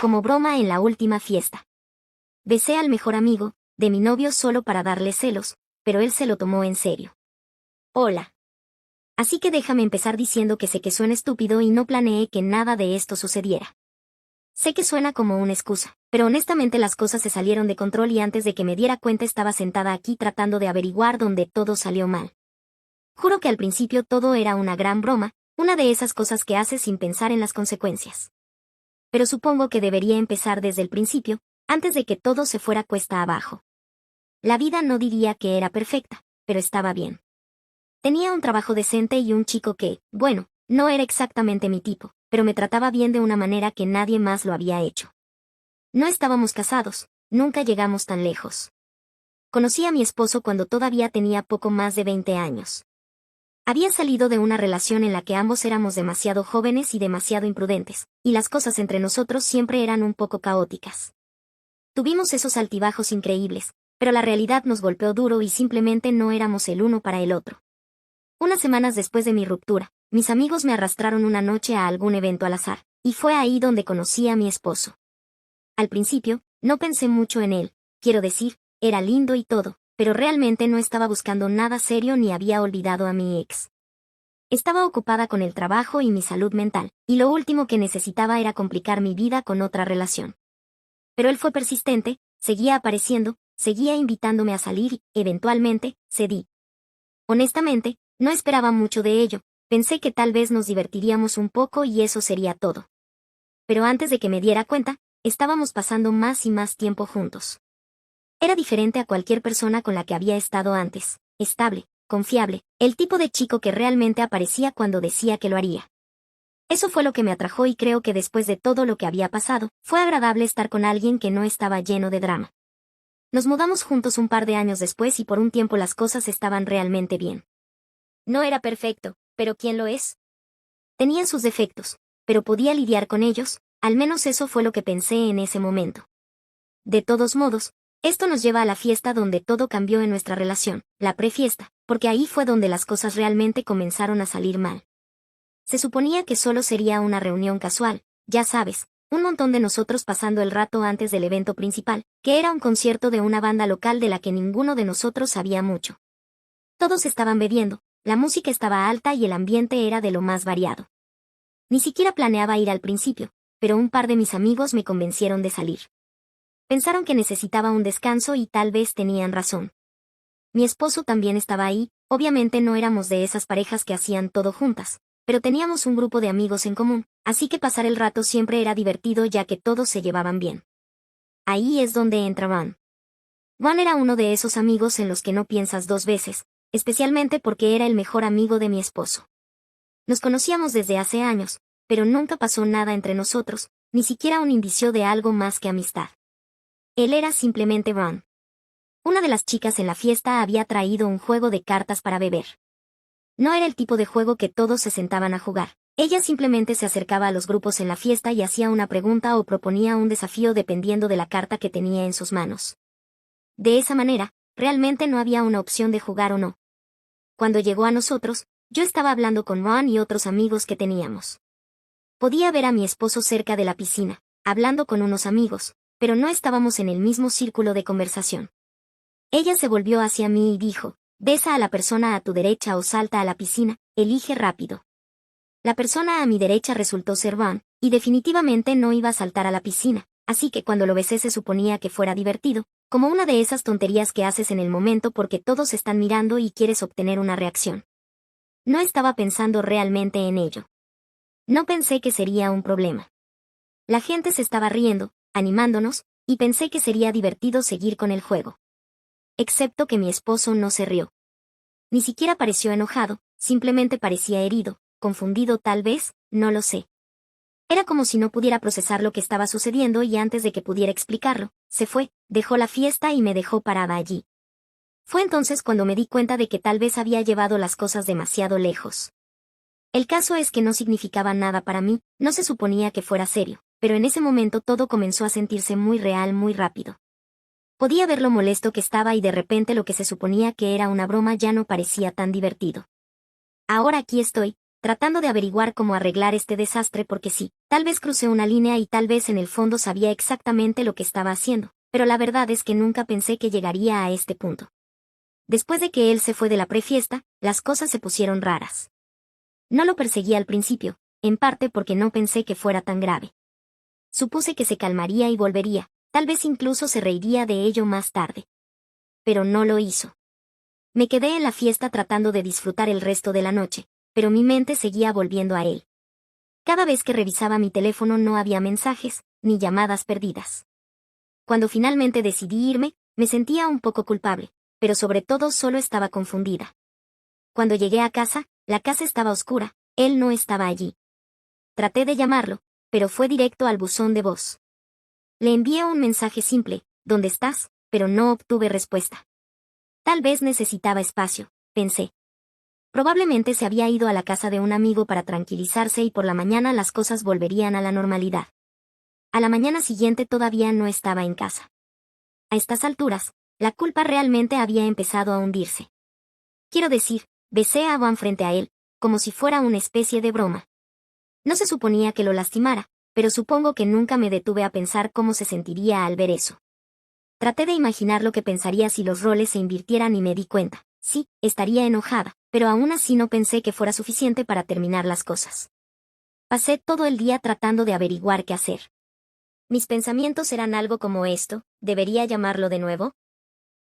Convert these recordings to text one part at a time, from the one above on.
como broma en la última fiesta. Besé al mejor amigo de mi novio solo para darle celos, pero él se lo tomó en serio. Hola. Así que déjame empezar diciendo que sé que suena estúpido y no planeé que nada de esto sucediera. Sé que suena como una excusa, pero honestamente las cosas se salieron de control y antes de que me diera cuenta estaba sentada aquí tratando de averiguar dónde todo salió mal. Juro que al principio todo era una gran broma, una de esas cosas que haces sin pensar en las consecuencias. Pero supongo que debería empezar desde el principio, antes de que todo se fuera cuesta abajo. La vida no diría que era perfecta, pero estaba bien. Tenía un trabajo decente y un chico que, bueno, no era exactamente mi tipo, pero me trataba bien de una manera que nadie más lo había hecho. No estábamos casados, nunca llegamos tan lejos. Conocí a mi esposo cuando todavía tenía poco más de 20 años. Había salido de una relación en la que ambos éramos demasiado jóvenes y demasiado imprudentes, y las cosas entre nosotros siempre eran un poco caóticas. Tuvimos esos altibajos increíbles, pero la realidad nos golpeó duro y simplemente no éramos el uno para el otro. Unas semanas después de mi ruptura, mis amigos me arrastraron una noche a algún evento al azar, y fue ahí donde conocí a mi esposo. Al principio, no pensé mucho en él, quiero decir, era lindo y todo, pero realmente no estaba buscando nada serio ni había olvidado a mi ex. Estaba ocupada con el trabajo y mi salud mental, y lo último que necesitaba era complicar mi vida con otra relación. Pero él fue persistente, seguía apareciendo, seguía invitándome a salir y, eventualmente, cedí. Honestamente, no esperaba mucho de ello, pensé que tal vez nos divertiríamos un poco y eso sería todo. Pero antes de que me diera cuenta, estábamos pasando más y más tiempo juntos. Era diferente a cualquier persona con la que había estado antes, estable, confiable, el tipo de chico que realmente aparecía cuando decía que lo haría. Eso fue lo que me atrajo y creo que después de todo lo que había pasado, fue agradable estar con alguien que no estaba lleno de drama. Nos mudamos juntos un par de años después y por un tiempo las cosas estaban realmente bien. No era perfecto, pero ¿quién lo es? Tenía sus defectos, pero podía lidiar con ellos, al menos eso fue lo que pensé en ese momento. De todos modos, esto nos lleva a la fiesta donde todo cambió en nuestra relación, la prefiesta, porque ahí fue donde las cosas realmente comenzaron a salir mal. Se suponía que solo sería una reunión casual, ya sabes, un montón de nosotros pasando el rato antes del evento principal, que era un concierto de una banda local de la que ninguno de nosotros sabía mucho. Todos estaban bebiendo, la música estaba alta y el ambiente era de lo más variado. Ni siquiera planeaba ir al principio, pero un par de mis amigos me convencieron de salir. Pensaron que necesitaba un descanso y tal vez tenían razón. Mi esposo también estaba ahí, obviamente no éramos de esas parejas que hacían todo juntas, pero teníamos un grupo de amigos en común, así que pasar el rato siempre era divertido ya que todos se llevaban bien. Ahí es donde entra Ron. Ron era uno de esos amigos en los que no piensas dos veces, especialmente porque era el mejor amigo de mi esposo. Nos conocíamos desde hace años, pero nunca pasó nada entre nosotros, ni siquiera un indicio de algo más que amistad. Él era simplemente Ron. Una de las chicas en la fiesta había traído un juego de cartas para beber. No era el tipo de juego que todos se sentaban a jugar. Ella simplemente se acercaba a los grupos en la fiesta y hacía una pregunta o proponía un desafío dependiendo de la carta que tenía en sus manos. De esa manera, realmente no había una opción de jugar o no. Cuando llegó a nosotros, yo estaba hablando con Ron y otros amigos que teníamos. Podía ver a mi esposo cerca de la piscina, hablando con unos amigos, pero no estábamos en el mismo círculo de conversación. Ella se volvió hacia mí y dijo, besa a la persona a tu derecha o salta a la piscina, elige rápido. La persona a mi derecha resultó ser Ron, y definitivamente no iba a saltar a la piscina, así que cuando lo besé se suponía que fuera divertido, como una de esas tonterías que haces en el momento porque todos están mirando y quieres obtener una reacción. No estaba pensando realmente en ello. No pensé que sería un problema. La gente se estaba riendo, animándonos, y pensé que sería divertido seguir con el juego. Excepto que mi esposo no se rió. Ni siquiera pareció enojado, simplemente parecía herido, confundido tal vez, no lo sé. Era como si no pudiera procesar lo que estaba sucediendo y antes de que pudiera explicarlo, se fue, dejó la fiesta y me dejó parada allí. Fue entonces cuando me di cuenta de que tal vez había llevado las cosas demasiado lejos. El caso es que no significaba nada para mí, no se suponía que fuera serio, pero en ese momento todo comenzó a sentirse muy real muy rápido. Podía ver lo molesto que estaba y de repente lo que se suponía que era una broma ya no parecía tan divertido. Ahora aquí estoy, tratando de averiguar cómo arreglar este desastre porque sí, tal vez crucé una línea y tal vez en el fondo sabía exactamente lo que estaba haciendo, pero la verdad es que nunca pensé que llegaría a este punto. Después de que él se fue de la prefiesta, las cosas se pusieron raras. No lo perseguí al principio, en parte porque no pensé que fuera tan grave. Supuse que se calmaría y volvería, tal vez incluso se reiría de ello más tarde. Pero no lo hizo. Me quedé en la fiesta tratando de disfrutar el resto de la noche, pero mi mente seguía volviendo a él. Cada vez que revisaba mi teléfono no había mensajes, ni llamadas perdidas. Cuando finalmente decidí irme, me sentía un poco culpable, pero sobre todo solo estaba confundida. Cuando llegué a casa, la casa estaba oscura, él no estaba allí. Traté de llamarlo, pero fue directo al buzón de voz. Le envié un mensaje simple, ¿dónde estás?, pero no obtuve respuesta. Tal vez necesitaba espacio, pensé. Probablemente se había ido a la casa de un amigo para tranquilizarse y por la mañana las cosas volverían a la normalidad. A la mañana siguiente todavía no estaba en casa. A estas alturas, la culpa realmente había empezado a hundirse. Quiero decir, besé a Van frente a él, como si fuera una especie de broma. No se suponía que lo lastimara, pero supongo que nunca me detuve a pensar cómo se sentiría al ver eso. Traté de imaginar lo que pensaría si los roles se invirtieran y me di cuenta. Sí, estaría enojada, pero aún así no pensé que fuera suficiente para terminar las cosas. Pasé todo el día tratando de averiguar qué hacer. Mis pensamientos eran algo como esto: ¿debería llamarlo de nuevo?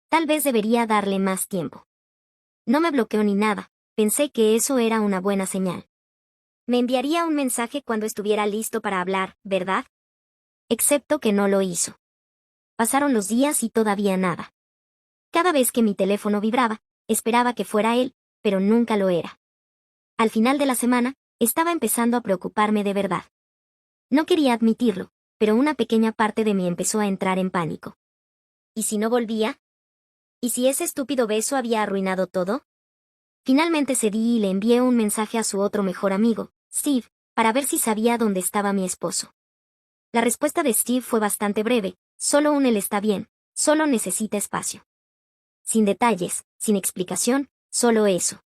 Tal vez debería darle más tiempo. No me bloqueó ni nada, pensé que eso era una buena señal. Me enviaría un mensaje cuando estuviera listo para hablar, ¿verdad? Excepto que no lo hizo. Pasaron los días y todavía nada. Cada vez que mi teléfono vibraba, esperaba que fuera él, pero nunca lo era. Al final de la semana, estaba empezando a preocuparme de verdad. No quería admitirlo, pero una pequeña parte de mí empezó a entrar en pánico. ¿Y si no volvía? ¿Y si ese estúpido beso había arruinado todo? Finalmente cedí y le envié un mensaje a su otro mejor amigo, Steve, para ver si sabía dónde estaba mi esposo. La respuesta de Steve fue bastante breve: solo él está bien, solo necesita espacio. Sin detalles, sin explicación, solo eso.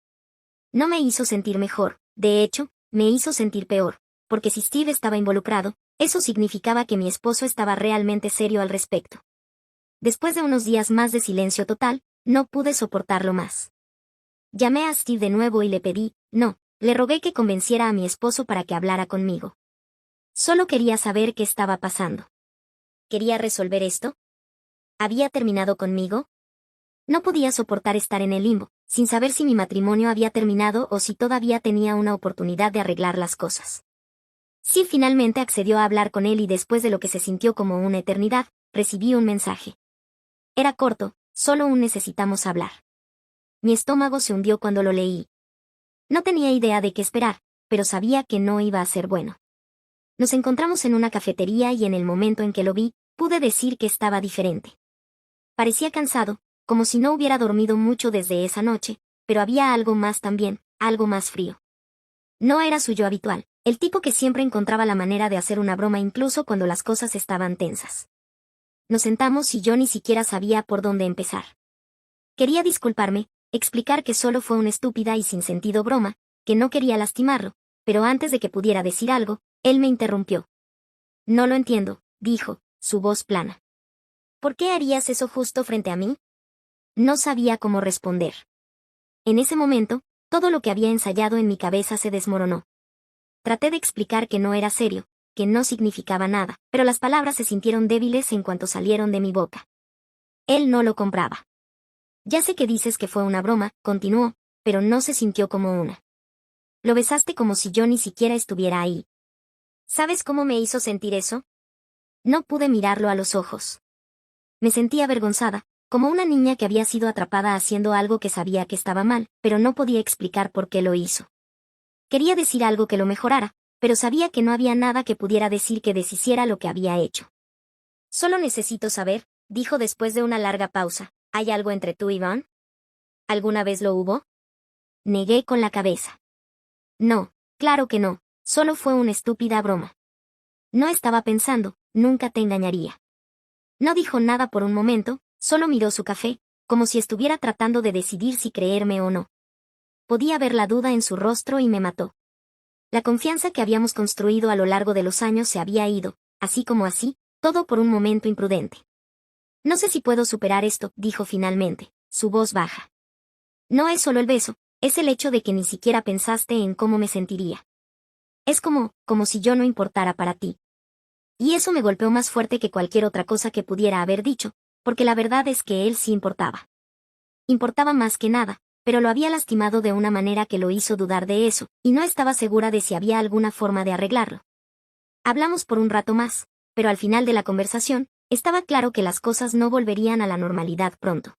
No me hizo sentir mejor, de hecho, me hizo sentir peor, porque si Steve estaba involucrado, eso significaba que mi esposo estaba realmente serio al respecto. Después de unos días más de silencio total, no pude soportarlo más. Llamé a Steve de nuevo y le rogué que convenciera a mi esposo para que hablara conmigo. Solo quería saber qué estaba pasando. ¿Quería resolver esto? ¿Había terminado conmigo? No podía soportar estar en el limbo, sin saber si mi matrimonio había terminado o si todavía tenía una oportunidad de arreglar las cosas. Sí, finalmente accedió a hablar con él y después de lo que se sintió como una eternidad, recibí un mensaje. Era corto: solo necesitamos hablar. Mi estómago se hundió cuando lo leí. No tenía idea de qué esperar, pero sabía que no iba a ser bueno. Nos encontramos en una cafetería y en el momento en que lo vi, pude decir que estaba diferente. Parecía cansado, como si no hubiera dormido mucho desde esa noche, pero había algo más también, algo más frío. No era su yo habitual, el tipo que siempre encontraba la manera de hacer una broma incluso cuando las cosas estaban tensas. Nos sentamos y yo ni siquiera sabía por dónde empezar. Quería disculparme, explicar que solo fue una estúpida y sin sentido broma, que no quería lastimarlo, pero antes de que pudiera decir algo, él me interrumpió. No lo entiendo, dijo, su voz plana. ¿Por qué harías eso justo frente a mí? No sabía cómo responder. En ese momento, todo lo que había ensayado en mi cabeza se desmoronó. Traté de explicar que no era serio, que no significaba nada, pero las palabras se sintieron débiles en cuanto salieron de mi boca. Él no lo compraba. Ya sé que dices que fue una broma, continuó, pero no se sintió como una. Lo besaste como si yo ni siquiera estuviera ahí. ¿Sabes cómo me hizo sentir eso? No pude mirarlo a los ojos. Me sentí avergonzada, como una niña que había sido atrapada haciendo algo que sabía que estaba mal, pero no podía explicar por qué lo hizo. Quería decir algo que lo mejorara, pero sabía que no había nada que pudiera decir que deshiciera lo que había hecho. Solo necesito saber, dijo después de una larga pausa, ¿hay algo entre tú y Van? ¿Alguna vez lo hubo? Negué con la cabeza. No, claro que no, solo fue una estúpida broma. No estaba pensando, nunca te engañaría. No dijo nada por un momento, solo miró su café, como si estuviera tratando de decidir si creerme o no. Podía ver la duda en su rostro y me mató. La confianza que habíamos construido a lo largo de los años se había ido, así como así, todo por un momento imprudente. No sé si puedo superar esto, dijo finalmente, su voz baja. No es solo el beso, es el hecho de que ni siquiera pensaste en cómo me sentiría. Es como si yo no importara para ti. Y eso me golpeó más fuerte que cualquier otra cosa que pudiera haber dicho, porque la verdad es que él sí importaba. Importaba más que nada, pero lo había lastimado de una manera que lo hizo dudar de eso, y no estaba segura de si había alguna forma de arreglarlo. Hablamos por un rato más, pero al final de la conversación, estaba claro que las cosas no volverían a la normalidad pronto.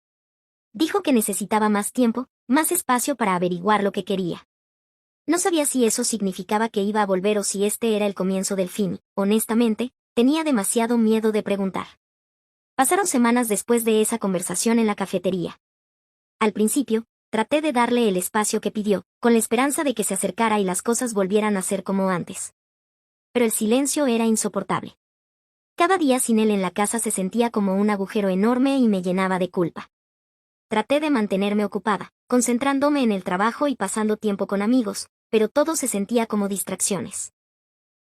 Dijo que necesitaba más tiempo, más espacio para averiguar lo que quería. No sabía si eso significaba que iba a volver o si este era el comienzo del fin. Honestamente, tenía demasiado miedo de preguntar. Pasaron semanas después de esa conversación en la cafetería. Al principio, traté de darle el espacio que pidió, con la esperanza de que se acercara y las cosas volvieran a ser como antes. Pero el silencio era insoportable. Cada día sin él en la casa se sentía como un agujero enorme y me llenaba de culpa. Traté de mantenerme ocupada, concentrándome en el trabajo y pasando tiempo con amigos, pero todo se sentía como distracciones.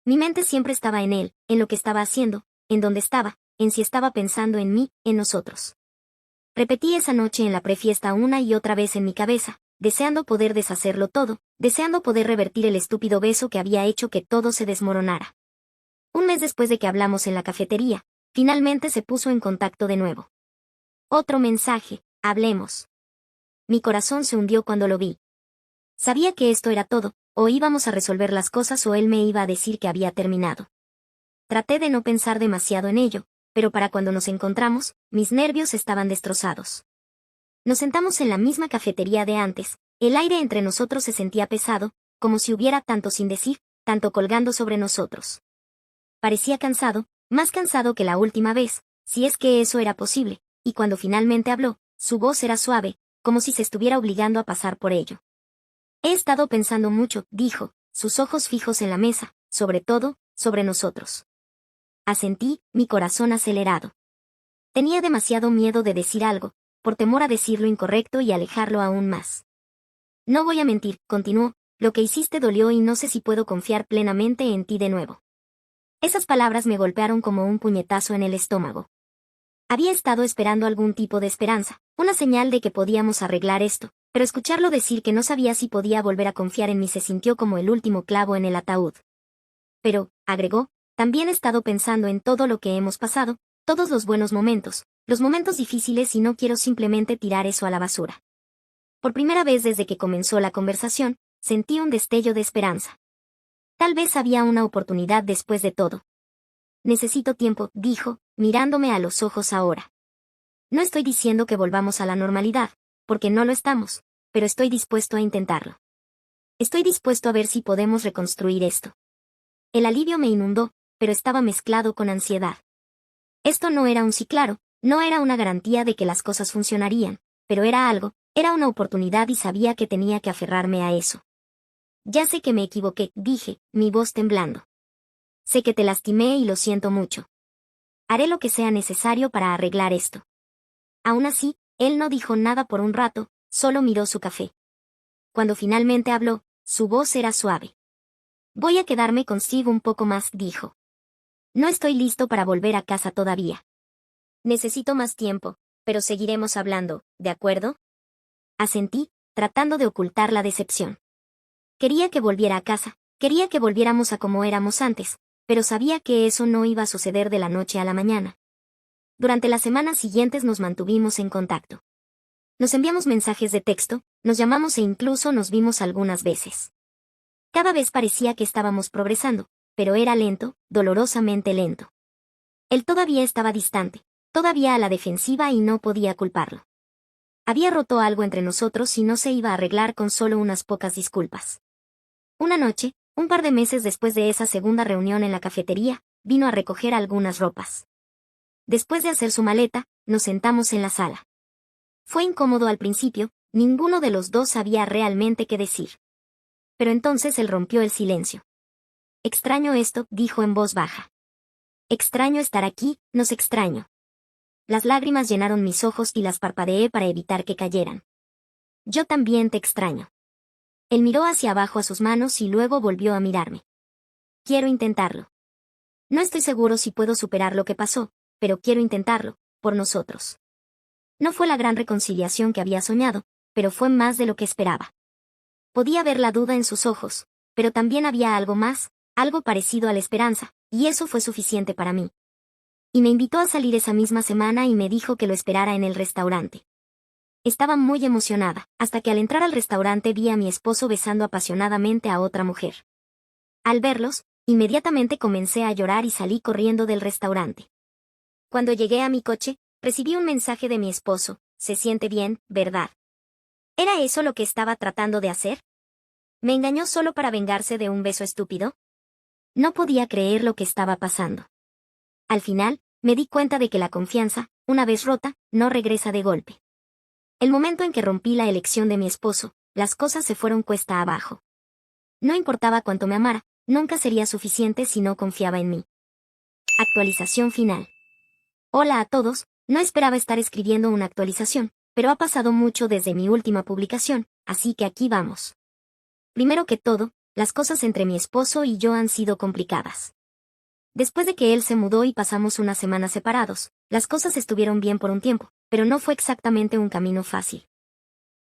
Mi mente siempre estaba en él, en lo que estaba haciendo, en dónde estaba, en si estaba pensando en mí, en nosotros. Repetí esa noche en la prefiesta una y otra vez en mi cabeza, deseando poder deshacerlo todo, deseando poder revertir el estúpido beso que había hecho que todo se desmoronara. Un mes después de que hablamos en la cafetería, finalmente se puso en contacto de nuevo. Otro mensaje, hablemos. Mi corazón se hundió cuando lo vi. Sabía que esto era todo, o íbamos a resolver las cosas o él me iba a decir que había terminado. Traté de no pensar demasiado en ello, pero para cuando nos encontramos, mis nervios estaban destrozados. Nos sentamos en la misma cafetería de antes, el aire entre nosotros se sentía pesado, como si hubiera tanto sin decir, tanto colgando sobre nosotros. Parecía cansado, más cansado que la última vez, si es que eso era posible, y cuando finalmente habló, su voz era suave, como si se estuviera obligando a pasar por ello. He estado pensando mucho, dijo, sus ojos fijos en la mesa, sobre todo, sobre nosotros. Asentí, mi corazón acelerado. Tenía demasiado miedo de decir algo, por temor a decir lo incorrecto y alejarlo aún más. No voy a mentir, continuó, lo que hiciste dolió y no sé si puedo confiar plenamente en ti de nuevo. Esas palabras me golpearon como un puñetazo en el estómago. Había estado esperando algún tipo de esperanza, una señal de que podíamos arreglar esto, pero escucharlo decir que no sabía si podía volver a confiar en mí se sintió como el último clavo en el ataúd. Pero, agregó, también he estado pensando en todo lo que hemos pasado, todos los buenos momentos, los momentos difíciles y no quiero simplemente tirar eso a la basura. Por primera vez desde que comenzó la conversación, sentí un destello de esperanza. Tal vez había una oportunidad después de todo. Necesito tiempo, dijo, mirándome a los ojos ahora. No estoy diciendo que volvamos a la normalidad, porque no lo estamos, pero estoy dispuesto a intentarlo. Estoy dispuesto a ver si podemos reconstruir esto. El alivio me inundó, pero estaba mezclado con ansiedad. Esto no era un sí claro, no era una garantía de que las cosas funcionarían, pero era algo, era una oportunidad y sabía que tenía que aferrarme a eso. Ya sé que me equivoqué, dije, mi voz temblando. Sé que te lastimé y lo siento mucho. Haré lo que sea necesario para arreglar esto. Aún así, él no dijo nada por un rato, solo miró su café. Cuando finalmente habló, su voz era suave. Voy a quedarme consigo un poco más, dijo. No estoy listo para volver a casa todavía. Necesito más tiempo, pero seguiremos hablando, ¿de acuerdo? Asentí, tratando de ocultar la decepción. Quería que volviera a casa, quería que volviéramos a como éramos antes, pero sabía que eso no iba a suceder de la noche a la mañana. Durante las semanas siguientes nos mantuvimos en contacto. Nos enviamos mensajes de texto, nos llamamos e incluso nos vimos algunas veces. Cada vez parecía que estábamos progresando, pero era lento, dolorosamente lento. Él todavía estaba distante, todavía a la defensiva y no podía culparlo. Había roto algo entre nosotros y no se iba a arreglar con solo unas pocas disculpas. Una noche, un par de meses después de esa segunda reunión en la cafetería, vino a recoger algunas ropas. Después de hacer su maleta, nos sentamos en la sala. Fue incómodo al principio, ninguno de los dos sabía realmente qué decir. Pero entonces él rompió el silencio. Extraño esto, dijo en voz baja. Extraño estar aquí, nos extraño. Las lágrimas llenaron mis ojos y las parpadeé para evitar que cayeran. Yo también te extraño. Él miró hacia abajo a sus manos y luego volvió a mirarme. Quiero intentarlo. No estoy seguro si puedo superar lo que pasó, pero quiero intentarlo, por nosotros. No fue la gran reconciliación que había soñado, pero fue más de lo que esperaba. Podía ver la duda en sus ojos, pero también había algo más, algo parecido a la esperanza, y eso fue suficiente para mí. Y me invitó a salir esa misma semana y me dijo que lo esperara en el restaurante. Estaba muy emocionada, hasta que al entrar al restaurante vi a mi esposo besando apasionadamente a otra mujer. Al verlos, inmediatamente comencé a llorar y salí corriendo del restaurante. Cuando llegué a mi coche, recibí un mensaje de mi esposo: «Se siente bien, ¿verdad?». ¿Era eso lo que estaba tratando de hacer? ¿Me engañó solo para vengarse de un beso estúpido? No podía creer lo que estaba pasando. Al final, me di cuenta de que la confianza, una vez rota, no regresa de golpe. El momento en que rompí la elección de mi esposo, las cosas se fueron cuesta abajo. No importaba cuánto me amara, nunca sería suficiente si no confiaba en mí. Actualización final. Hola a todos, no esperaba estar escribiendo una actualización, pero ha pasado mucho desde mi última publicación, así que aquí vamos. Primero que todo, las cosas entre mi esposo y yo han sido complicadas. Después de que él se mudó y pasamos unas semanas separados, las cosas estuvieron bien por un tiempo, pero no fue exactamente un camino fácil.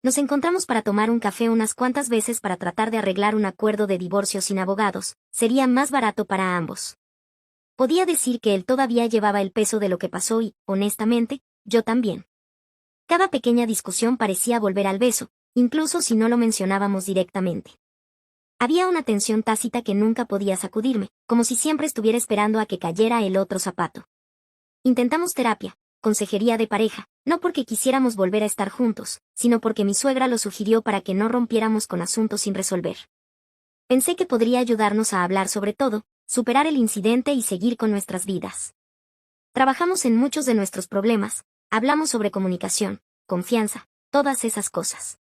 Nos encontramos para tomar un café unas cuantas veces para tratar de arreglar un acuerdo de divorcio sin abogados, sería más barato para ambos. Podía decir que él todavía llevaba el peso de lo que pasó y, honestamente, yo también. Cada pequeña discusión parecía volver al beso, incluso si no lo mencionábamos directamente. Había una tensión tácita que nunca podía sacudirme, como si siempre estuviera esperando a que cayera el otro zapato. Intentamos terapia, consejería de pareja, no porque quisiéramos volver a estar juntos, sino porque mi suegra lo sugirió para que no rompiéramos con asuntos sin resolver. Pensé que podría ayudarnos a hablar sobre todo, superar el incidente y seguir con nuestras vidas. Trabajamos en muchos de nuestros problemas, hablamos sobre comunicación, confianza, todas esas cosas.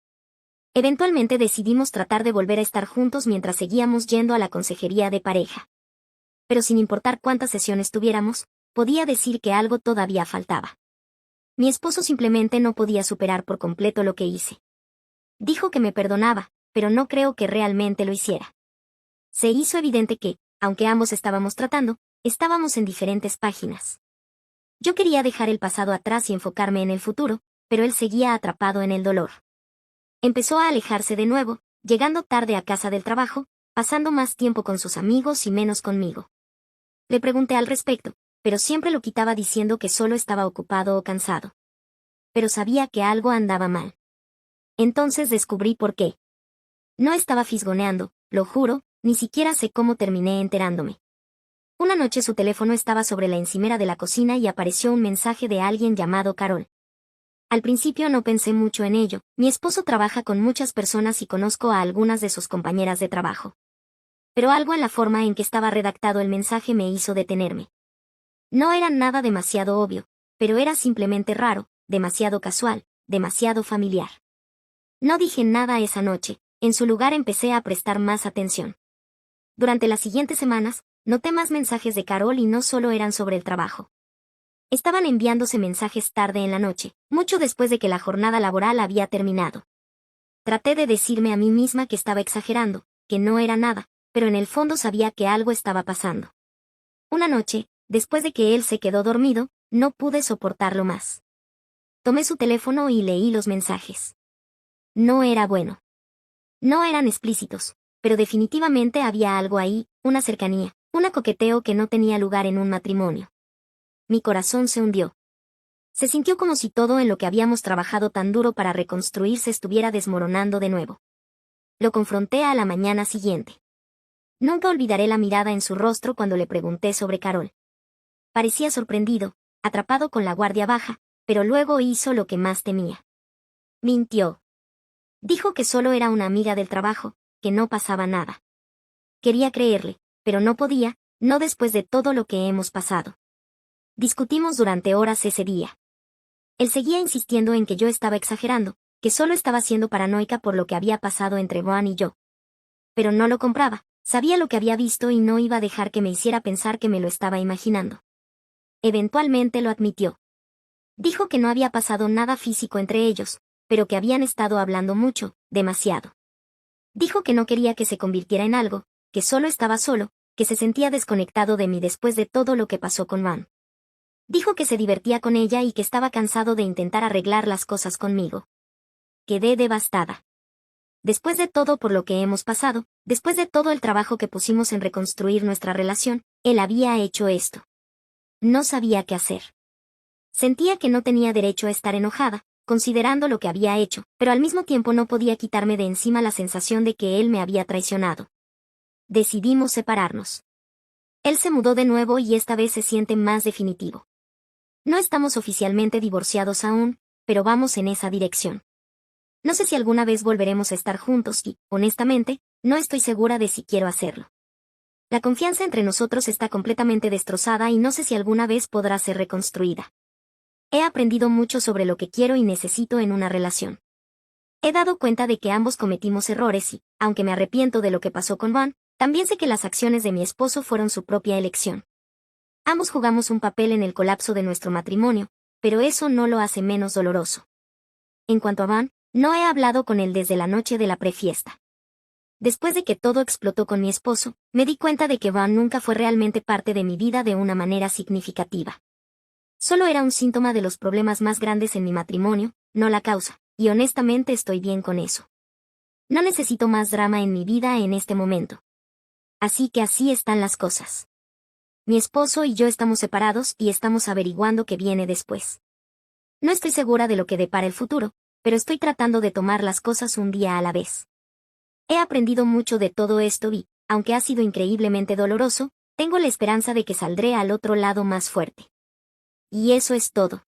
Eventualmente decidimos tratar de volver a estar juntos mientras seguíamos yendo a la consejería de pareja. Pero sin importar cuántas sesiones tuviéramos, podía decir que algo todavía faltaba. Mi esposo simplemente no podía superar por completo lo que hice. Dijo que me perdonaba, pero no creo que realmente lo hiciera. Se hizo evidente que, aunque ambos estábamos tratando, estábamos en diferentes páginas. Yo quería dejar el pasado atrás y enfocarme en el futuro, pero él seguía atrapado en el dolor. Empezó a alejarse de nuevo, llegando tarde a casa del trabajo, pasando más tiempo con sus amigos y menos conmigo. Le pregunté al respecto, pero siempre lo quitaba diciendo que solo estaba ocupado o cansado. Pero sabía que algo andaba mal. Entonces descubrí por qué. No estaba fisgoneando, lo juro, ni siquiera sé cómo terminé enterándome. Una noche su teléfono estaba sobre la encimera de la cocina y apareció un mensaje de alguien llamado Carol. Al principio no pensé mucho en ello, mi esposo trabaja con muchas personas y conozco a algunas de sus compañeras de trabajo. Pero algo en la forma en que estaba redactado el mensaje me hizo detenerme. No era nada demasiado obvio, pero era simplemente raro, demasiado casual, demasiado familiar. No dije nada esa noche, en su lugar empecé a prestar más atención. Durante las siguientes semanas, noté más mensajes de Carol y no solo eran sobre el trabajo. Estaban enviándose mensajes tarde en la noche, mucho después de que la jornada laboral había terminado. Traté de decirme a mí misma que estaba exagerando, que no era nada, pero en el fondo sabía que algo estaba pasando. Una noche, después de que él se quedó dormido, no pude soportarlo más. Tomé su teléfono y leí los mensajes. No era bueno. No eran explícitos, pero definitivamente había algo ahí, una cercanía, un coqueteo que no tenía lugar en un matrimonio. Mi corazón se hundió. Se sintió como si todo en lo que habíamos trabajado tan duro para reconstruir se estuviera desmoronando de nuevo. Lo confronté a la mañana siguiente. Nunca olvidaré la mirada en su rostro cuando le pregunté sobre Carol. Parecía sorprendido, atrapado con la guardia baja, pero luego hizo lo que más temía. Mintió. Dijo que solo era una amiga del trabajo, que no pasaba nada. Quería creerle, pero no podía, no después de todo lo que hemos pasado. Discutimos durante horas ese día. Él seguía insistiendo en que yo estaba exagerando, que solo estaba siendo paranoica por lo que había pasado entre Roan y yo. Pero no lo compraba, sabía lo que había visto y no iba a dejar que me hiciera pensar que me lo estaba imaginando. Eventualmente lo admitió. Dijo que no había pasado nada físico entre ellos, pero que habían estado hablando mucho, demasiado. Dijo que no quería que se convirtiera en algo, que solo estaba solo, que se sentía desconectado de mí después de todo lo que pasó con Van. Dijo que se divertía con ella y que estaba cansado de intentar arreglar las cosas conmigo. Quedé devastada. Después de todo por lo que hemos pasado, después de todo el trabajo que pusimos en reconstruir nuestra relación, él había hecho esto. No sabía qué hacer. Sentía que no tenía derecho a estar enojada, considerando lo que había hecho, pero al mismo tiempo no podía quitarme de encima la sensación de que él me había traicionado. Decidimos separarnos. Él se mudó de nuevo y esta vez se siente más definitivo. No estamos oficialmente divorciados aún, pero vamos en esa dirección. No sé si alguna vez volveremos a estar juntos y, honestamente, no estoy segura de si quiero hacerlo. La confianza entre nosotros está completamente destrozada y no sé si alguna vez podrá ser reconstruida. He aprendido mucho sobre lo que quiero y necesito en una relación. He dado cuenta de que ambos cometimos errores y, aunque me arrepiento de lo que pasó con Van, también sé que las acciones de mi esposo fueron su propia elección. Ambos jugamos un papel en el colapso de nuestro matrimonio, pero eso no lo hace menos doloroso. En cuanto a Van, no he hablado con él desde la noche de la prefiesta. Después de que todo explotó con mi esposo, me di cuenta de que Van nunca fue realmente parte de mi vida de una manera significativa. Solo era un síntoma de los problemas más grandes en mi matrimonio, no la causa, y honestamente estoy bien con eso. No necesito más drama en mi vida en este momento. Así que así están las cosas. Mi esposo y yo estamos separados y estamos averiguando qué viene después. No estoy segura de lo que depara el futuro, pero estoy tratando de tomar las cosas un día a la vez. He aprendido mucho de todo esto y, aunque ha sido increíblemente doloroso, tengo la esperanza de que saldré al otro lado más fuerte. Y eso es todo.